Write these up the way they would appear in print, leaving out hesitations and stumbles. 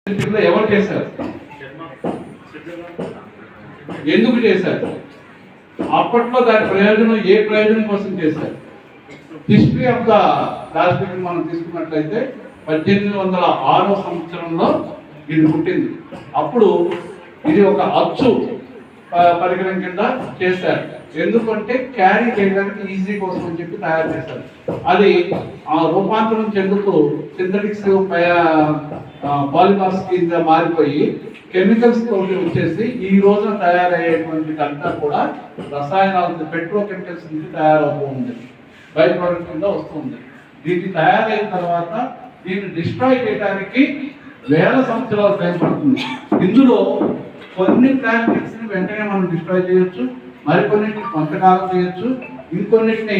ఎవరు చేశారు, ఎందుకు చేశారు, అప్పట్లో దాని ప్రయోజనం ఏ ప్రయోజనం కోసం చేశారు? హిస్టరీ ఆఫ్ ద ప్లాస్టిక్ మనం తీసుకున్నట్లయితే 1806 సంవత్సరంలో ఇది పుట్టింది. అప్పుడు ఇది ఒక అచ్చు పరికరం కింద చేశారు. ఎందుకంటే క్యారీ చేయడానికి ఈజీ కోసం అని చెప్పి తయారు చేశారు. అది ఆ రూపాంతరం చెందుతూ సింథటిక్స్ పాలిమర్స్ కింద మారిపోయి కెమికల్స్ తోటి వచ్చేసి ఈ రోజున తయారయ్యేటువంటి అంతా కూడా రసాయనాలు పెట్రోకెమికల్స్ నుంచి తయారవుతూ ఉంది, బై ప్రోడక్ట్ కింద వస్తుంది. దీన్ని తయారైన తర్వాత దీన్ని డిస్ట్రాయ్ చేయడానికి వేల సంవత్సరాల టైం పడుతుంది. ఇందులో కొన్ని ప్లాస్టిక్స్ ని వెంటనే మనం డిస్ట్రాయ్ చేయొచ్చు, మరికొన్నిటిని కొంతకాలం చేయొచ్చు, ఇంకొన్నిటిని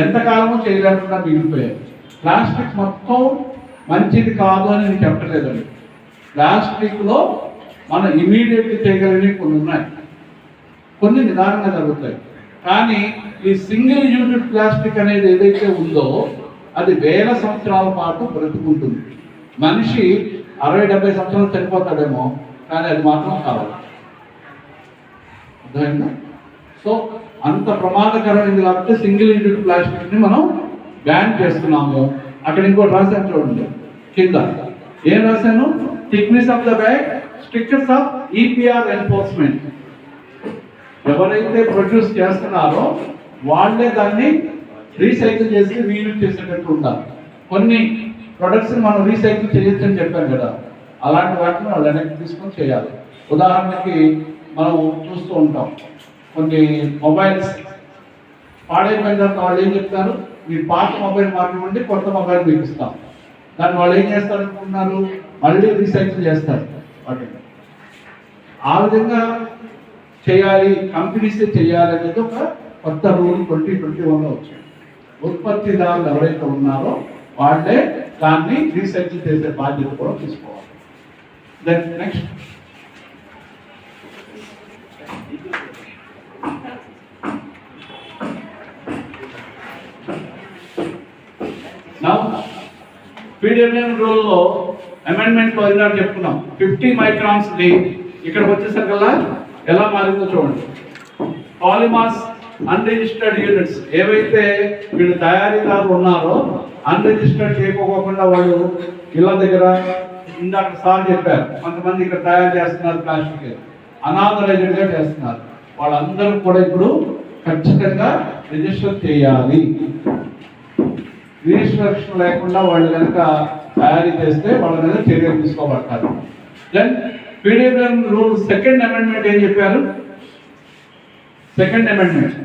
ఎంతకాలమో చేయలేకుండా మిగిలిపోయాయి. ప్లాస్టిక్ మొత్తం మంచిది కాదు అని నేను చెప్పలేదండి. ప్లాస్టిక్లో మనం ఇమీడియట్గా చేయగలిగినవి కొన్ని ఉన్నాయి, కొన్ని నిదానంగా జరుగుతాయి. కానీ ఈ సింగిల్ యూనిట్ ప్లాస్టిక్ అనేది ఏదైతే ఉందో అది వేల సంవత్సరాల పాటు బ్రతుకుంటుంది. మనిషి 60-70 సంవత్సరాలు చనిపోతాడేమో, కానీ అది మాత్రం కావాలి. అర్థమైందా? సో అంత ప్రమాదకరమైంది కాబట్టి సింగిల్ యూనిట్ ప్లాస్టిక్ని మనం బ్యాన్ చేస్తున్నాము. అక్కడ ఇంకోటి రాశాను చూడండి, కింద ఏం రాశాను? Thickness of the bag, stickers of EPR enforcement. ఎవరైతే ప్రొడ్యూస్ చేస్తున్నారో వాళ్ళే దాన్ని రీసైకిల్ చేసి రీయూజ్ చేసేటట్టు ఉండాలి. కొన్ని ప్రొడక్ట్స్ని మనం రీసైకిల్ చేయొచ్చు అని చెప్పాను కదా, అలాంటి వాటిని వాళ్ళు వెనక్కి తీసుకొని చేయాలి. ఉదాహరణకి మనం చూస్తూ ఉంటాం, కొన్ని మొబైల్స్ పాడైపోయిన తర్వాత వాళ్ళు ఏం చెప్తారు, మీరు పాత మొబైల్ మార్చమండి, కొత్త మొబైల్ మీకు ఇస్తాం. దాన్ని వాళ్ళు ఏం చేస్తారు అనుకుంటున్నారు, మళ్ళీ రీసైకిల్ చేస్తారు వాటిని. ఆ విధంగా చేయాలి, కంపెనీస్ చేయాలి అనేది ఒక కొత్త రూల్ 2021లో వచ్చింది. ఉత్పత్తిదారులు ఎవరైతే ఉన్నారో వాళ్ళే దాన్ని రీసైకిల్ చేసే బాధ్యత కూడా తీసుకోవాలి. దెన్ నెక్స్ట్ పీడిఎంఎం రూల్లో అమెండ్మెంట్లో ఇందాక చెప్పుకున్నాం 50 మైక్రాన్స్ ఇక్కడికి వచ్చేసరికల్లా ఎలా మారిందో చూడండి. పాలిమాస్ అన్రిజిస్టర్డ్ యూనిట్స్ ఏవైతే వీళ్ళు తయారీదారులు ఉన్నారో అన్రిజిస్టర్డ్ చేయకపోకుండా వాళ్ళు ఇళ్ళ దగ్గర ఇందాక సార్ చెప్పారు, కొంతమంది ఇక్కడ తయారు చేస్తున్నారు ప్లాస్టిక్, అనాథరైజ్డ్గా చేస్తున్నారు. వాళ్ళందరూ కూడా ఇప్పుడు ఖచ్చితంగా రిజిస్టర్ చేయాలి. రిజిస్ట్రేషన్ లేకుండా వాళ్ళు కనుక తయారీ చేస్తే వాళ్ళ మీద చర్యలు తీసుకోబడతారు. Then PDM rule second amendment ఏం చెప్పారు? సెకండ్ అమెండ్మెంట్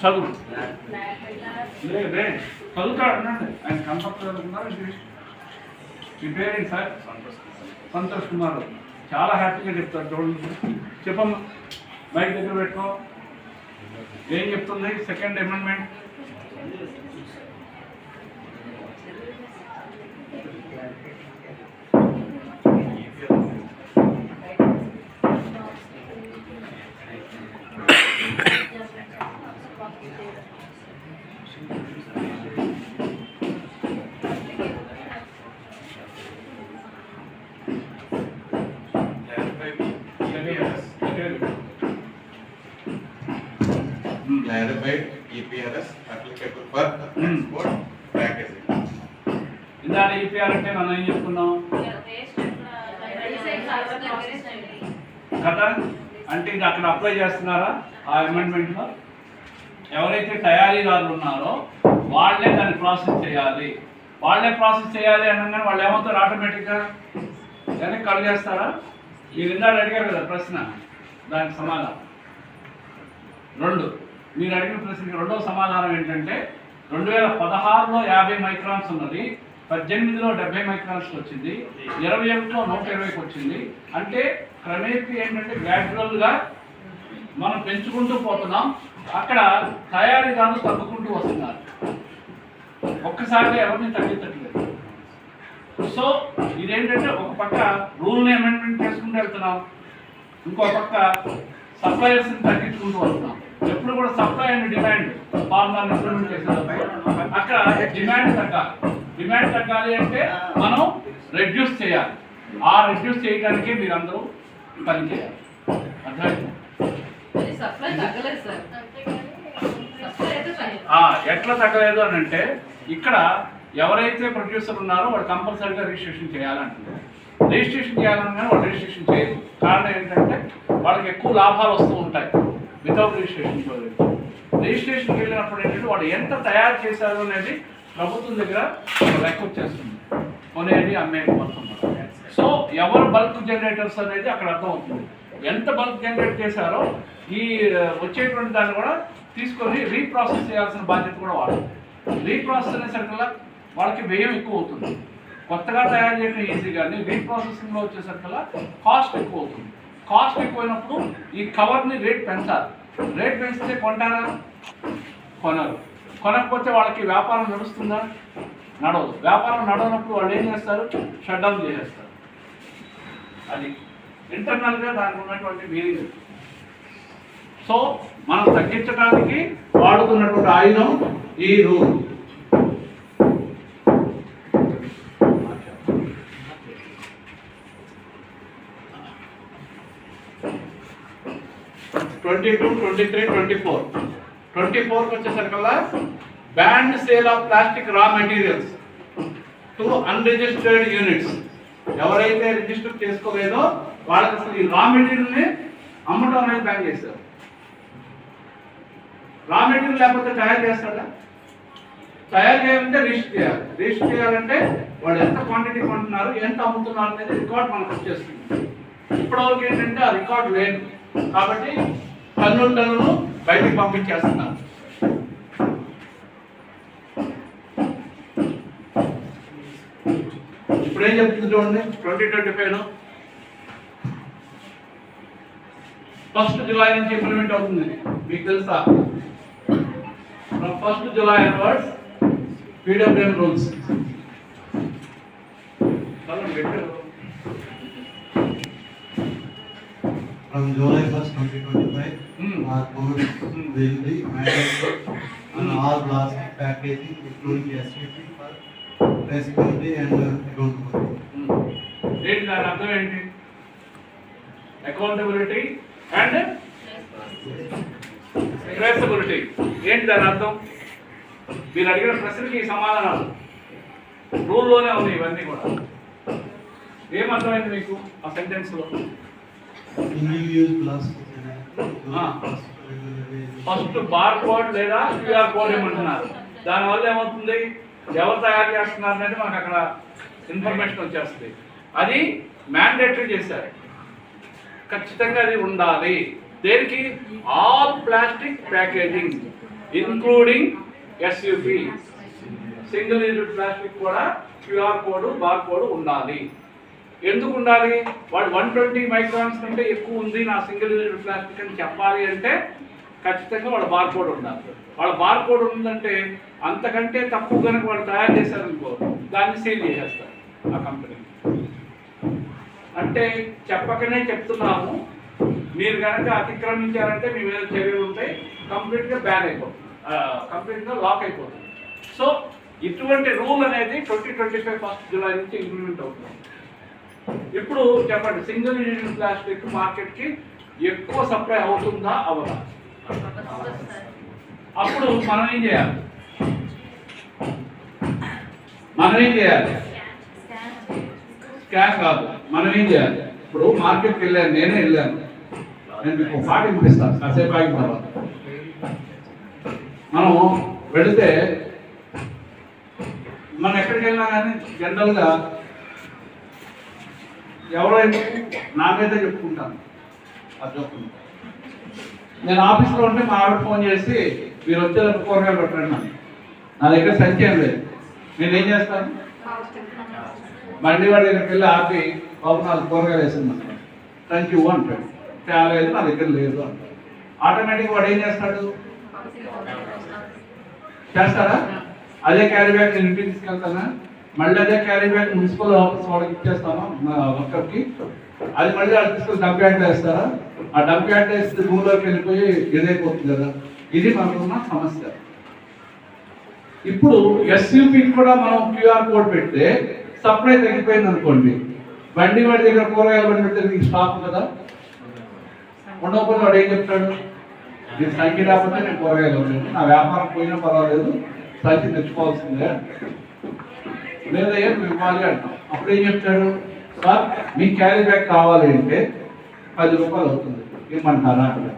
చదువు చదువుతాడు అన్నాడు ఆయన. కంపల్సరీ చదువుకున్నారు. మీ పేరేంటి సార్? సంతోష్ కుమార్. చాలా హ్యాపీగా చెప్తారు. చూడండి, చెప్పమ్మా, బైక్ దగ్గర పెట్టుకో. ఏం చెప్తుంది second amendment? Clarified EPRS applicable for export packaging. ఇందాక ఈపీఆర్ అంటే మనం ఏం చెప్పుకున్నాం కదా? అంటే ఇది అక్కడ అప్లై చేస్తున్నారా ఆ అమెండ్మెంట్లో? ఎవరైతే తయారీదారులు ఉన్నారో వాళ్ళే దాన్ని ప్రాసెస్ చేయాలి. వాళ్ళే ప్రాసెస్ చేయాలి అనగానే వాళ్ళు ఏమవుతారు, ఆటోమేటిక్గా వెనక్కి కళ్ళు చేస్తారా? మీరు ఇందాక అడిగారు కదా ప్రశ్న, దానికి సమాధానం 2. మీరు అడిగిన ప్రశ్నకి రెండవ సమాధానం ఏంటంటే 2016లో 50 మైక్రాన్స్ ఉన్నది, 18లో 70 మైక్రాన్స్ వచ్చింది, 21లో 120కి వచ్చింది. అంటే క్రమేపీ ఏంటంటే గ్రాడ్యువల్గా మనం పెంచుకుంటూ పోతున్నాం. అక్కడ తయారీదారులు తగ్గుకుంటూ వస్తున్నారు, ఒక్కసారిగా ఎవరిని తగ్గించట్లేదు. సో ఇదేంటంటే ఒక పక్క రూల్ని అమెండ్మెంట్ చేసుకుంటూ వెళ్తున్నాం, ఇంకో పక్క సప్లయర్స్ తగ్గించుకుంటూ వస్తున్నాం. ఎప్పుడు కూడా సప్లై అండ్ డిమాండ్ ఫార్ములాని ఇంప్లిమెంట్ చేసేటప్పుడు అక్కడ డిమాండ్ తగ్గాలి. డిమాండ్ తగ్గాలి అంటే మనం రెడ్యూస్ చేయాలి. ఆ రెడ్యూస్ చేయడానికి మీరందరూ పని చేయాలి. అర్థమైంది? ఎట్లా తగ్గలేదు అని అంటే ఇక్కడ ఎవరైతే ప్రొడ్యూసర్ ఉన్నారో వాడు కంపల్సరీగా రిజిస్ట్రేషన్ చేయాలంటున్నారు. రిజిస్ట్రేషన్ చేయాలన్నా వాడు రిజిస్ట్రేషన్ చేయదు. కారణం ఏంటంటే వాళ్ళకి ఎక్కువ లాభాలు వస్తూ ఉంటాయి వితౌట్ రిజిస్ట్రేషన్. రిజిస్ట్రేషన్కి వెళ్ళినప్పుడు ఏంటంటే వాడు ఎంత తయారు చేశారు అనేది ప్రభుత్వం దగ్గర రికార్డ్ చేస్తుంది. కొనేది అమ్మేది మొత్తం. సో ఎవరు బల్క్ జనరేటర్స్ అనేది అక్కడ అర్థమవుతుంది. ఎంత బల్క్ జనరేట్ చేశారో ఈ వచ్చేటువంటి దాన్ని కూడా తీసుకొని రీప్రాసెస్ చేయాల్సిన బాధ్యత కూడా వాళ్ళు. రీప్రాసెస్ అనేసరికల్లా వాళ్ళకి వ్యయం ఎక్కువ అవుతుంది. కొత్తగా తయారు చేయడం ఈజీ కానీ రీప్రాసెసింగ్లో వచ్చేసరికల్లా కాస్ట్ ఎక్కువ అవుతుంది. కాస్ట్ ఎక్కువైనప్పుడు ఈ కవర్ని రేట్ పెంచాలి. రేట్ పెంచితే కొంటారా? కొనరు. కొనకపోతే వాళ్ళకి వ్యాపారం నడుస్తుందా? నడవదు. వ్యాపారం నడవనప్పుడు వాళ్ళు ఏం చేస్తారు? షట్ డౌన్ చేసేస్తారు. అది ఇంటర్నల్గా దానికి ఉన్నటువంటి మీనింగ్. సో మనం తగ్గించడానికి వాడుతున్నటువంటి ఆయుధం ఈ రూల్. 22, 23, 24. 24కి వచ్చేసరికల్లా ban sale of plastic raw materials to unregistered units. ఎవరైతే రిజిస్టర్ చేసుకోలేదో వాళ్ళకి అసలు ఈ రా మెటీరియల్ని అమ్మటం అనేది బ్యాన్ చేశారు. రా మెటీరియల్ లేకపోతే తయారు చేస్తాడా? తయారు చేయాలంటే రిజిస్టర్ చేయాలి. రిజిస్టర్ చేయాలంటే వాళ్ళు ఎంత క్వాంటిటీ కొంటున్నారు, ఎంత అమ్ముతున్నారు అనేది రికార్డ్ మనకు వచ్చేస్తుంది. ఇప్పటివరకు ఏంటంటే ఆ రికార్డు లేదు కాబట్టి టన్నులను బయటికి పంపించేస్తున్నారు. ఇప్పుడు ఏం చెప్తుంది చూడండి. 2025 1st July నుంచి ఇంప్లిమెంట్ అవుతుంది. మీకు తెలుసా? From 1st July onwards PWM rules. From July 1st, 2025, our code will be mandatory on all plastic packaging, including SUP for traceability and accountability. ఏంటి దాని అర్థం ఏంటి? Accountability and traceability. ఏంటి దాని అర్థం? మీరు అడిగిన ప్రశ్నకి సమాధానాలు రూల్లోనే ఉన్నాయి. ఇవన్నీ కూడా ఏమర్థమైంది మీకు ఆ సెంటెన్స్లో? Single-use plastic. First bar code లేదా క్యూఆర్ కోడ్ ఏమంటున్నారు. దానివల్ల ఏమవుతుంది? ఎవరు తయారు చేస్తున్నారు అనేది మనకు అక్కడ ఇన్ఫర్మేషన్ వచ్చేస్తుంది. అది మ్యాండేటరీ చేశారు. ఖచ్చితంగా అది ఉండాలి. దేనికి? All plastic packaging including SUP. Single use plastic కూడా క్యూఆర్ కోడ్ బార్ కోడ్ ఉండాలి. ఎందుకు ఉండాలి? వాడు 120 మైక్రాన్స్ కంటే ఎక్కువ ఉంది నా సింగిల్ యూజ్ ప్లాస్టిక్ అని చెప్పాలి అంటే ఖచ్చితంగా వాడు బార్ కోడ్ ఉండాలి. వాళ్ళ బార్ కోడ్ ఉందంటే అంతకంటే తక్కువ కనుక వాళ్ళు తయారు చేశారనుకో దాన్ని సీల్ చేసేస్తారు ఆ కంపెనీ. అంటే చెప్పకనే చెప్తున్నాము, మీరు కనుక అతిక్రమించారంటే మీ మీద చర్యలు ఉంటాయి. కంప్లీట్గా బ్యాన్ అయిపోతుంది, కంప్లీట్గా లాక్ అయిపోతుంది. సో ఇటువంటి రూల్ అనేది 2025 1st July నుంచి ఇంప్లిమెంట్ అవుతుంది. ఇప్పుడు చెప్పండి, సింగిల్ యూజ్ ప్లాస్టిక్ మార్కెట్కి ఎక్కువ సప్లై అవుతుందా అవదా? అప్పుడు మనం ఏం చేయాలి? స్కాన్ కాదు, మనం ఏం చేయాలి? ఇప్పుడు మార్కెట్కి వెళ్ళాను, నేనే వెళ్ళాను. నేను మీకు పాట వినిపిస్తాను కాసేపు ఆగిన తర్వాత. మనం వెళితే మనం ఎక్కడికి వెళ్ళినా కానీ జనరల్గా ఎవరైతే నా మీద చెప్పుకుంటాను అది చెప్తున్నాను. నేను ఆఫీస్లో ఉంటే మా ఆవిడ ఫోన్ చేసి మీరు వచ్చేటప్పుడు కూరగాయలు పెట్టండి. నా దగ్గర సంఖ్య ఏం లేదు. నేనేం చేస్తాను? బండి వాడి దగ్గరికి వెళ్ళి ఆపి బాబు 4 కూరగాయలు వేసింది థ్యాంక్ యూ అంటాడు. తేలేదు, నా దగ్గర లేదు అంటాడు. ఆటోమేటిక్గా వాడు ఏం చేస్తాడు? చేస్తారా? అదే క్యారీ బ్యాగ్ నేను ఇంటికి తీసుకెళ్తానా? మళ్ళీ అదే క్యారీ బ్యాగ్ మున్సిపల్ ఆఫీస్ వాళ్ళకి ఇచ్చేస్తాను, మా వర్కర్కి. అది మళ్ళీ అది తీసుకొని డంప్ యార్డ్ వేస్తారా? ఆ డంప్ యార్డ్ వేస్తే భూమిలోకి వెళ్ళిపోయి ఇదైపోతుంది కదా. ఇది మనకున్న సమస్య. ఇప్పుడు ఎస్యూపీకి కూడా మనం క్యూఆర్ కోడ్ పెడితే సప్లై తగ్గిపోయింది అనుకోండి, బండి వాడి దగ్గర కూరగాయలు బండి పెడితే నీకు స్టాక్ కదా, ఉండకపోతే వాడు ఏం చెప్తాడు? నేను సంఖ్య రాకపోతే నేను కూరగాయలు ఉండేది, నా వ్యాపారం పోయినా పర్వాలేదు, సంఖ్య తెచ్చుకోవాల్సిందే లేదయ్యా నువ్వు ఇవ్వాలి అంటాం. అప్పుడు ఏం చెప్తాడు? సార్ మీ క్యారీ బ్యాగ్ కావాలి అంటే 10 రూపాయలు అవుతుంది, ఇవ్వమంటారా అంటే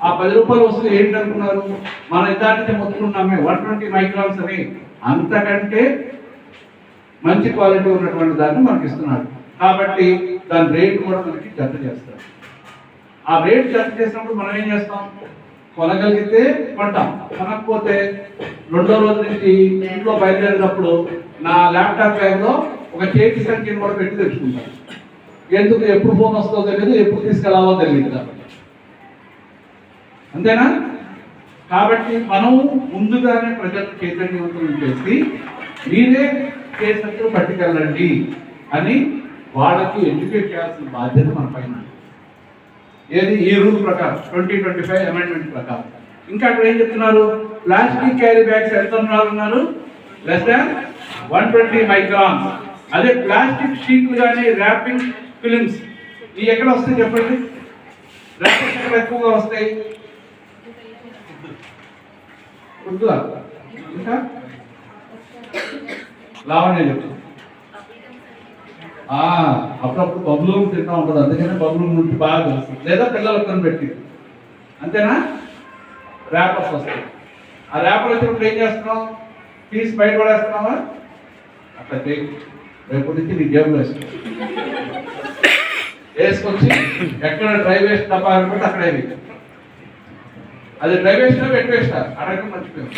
ఆ 10 రూపాయలు వస్తువులు ఏంటనుకున్నారు? మన ఇదానికి మొత్తుకున్నామే 120 మైక్రాన్స్ అని, అంతకంటే మంచి క్వాలిటీ ఉన్నటువంటి దాన్ని మనకి ఇస్తున్నాడు. కాబట్టి దాని రేట్ కూడా మనకి జత చేస్తారు. ఆ రేట్ జత చేసినప్పుడు మనం ఏం చేస్తాం? కొనగలిగితే కొంటాం, కొనకపోతే రెండో రోజు నుంచి ఇంట్లో బయలుదేరినప్పుడు నా ల్యాప్టాప్ బ్యాగ్లో ఒక చేతి సంఖ్యను కూడా పెట్టి తెచ్చుకుంటాను. ఎందుకు? ఎప్పుడు ఫోన్ వస్తుందో తెలియదు, ఎప్పుడు తీసుకెళ్లాలో తెలియదు కాబట్టి. అంతేనా? కాబట్టి మనం ముందుగానే ప్రజలకు చైతన్యవంతులు చేసి మీరే కేసులు పట్టుకెళ్ళండి అని వాళ్ళకి ఎడ్యుకేట్ చేయాల్సిన బాధ్యత మన పైన. ఏది? ఈ రూల్ ప్రకారం 2025 అమెండ్మెంట్ ప్రకారం. ఇంకా అక్కడ ఏం చెప్తున్నారు? ప్లాస్టిక్ క్యారీ బ్యాగ్స్ ఎంత ఉన్నారు? Less than 120 microns. అదే ప్లాస్టిక్ షీట్లు కానీ ర్యాపింగ్ ఫిలిమ్స్ ఇవి ఎక్కడ వస్తాయి చెప్పండి? ర్యాపింగ్ ఎక్కడ ఎక్కువగా వస్తాయి? వద్దులా ఇంకా లావణ్య చెప్తుంది. అప్పుడప్పుడు బబులు తింటా ఉంటుంది, అందుకనే బబులు నుంచి బాగా తెలుస్తుంది. లేదా పిల్లలకు కొని పెట్టి, అంతేనా? ర్యాపర్స్ వస్తాయి. ఆ ర్యాపర్ వచ్చినప్పుడు ఏం చేస్తున్నాం? తీసి బయట పడేస్తున్నావా? అట్లా చేయి, రేపు నుంచి నీ జేబులో వేసుకొచ్చి ఎక్కడ డ్రై వేస్ట్ డబ్బా అనుకుంటే అక్కడే అది డ్రై వేస్ట్ వెట్ వేస్ట్ అడగడం మర్చిపోయింది.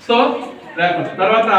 సో ర్యాపర్స్ తర్వాత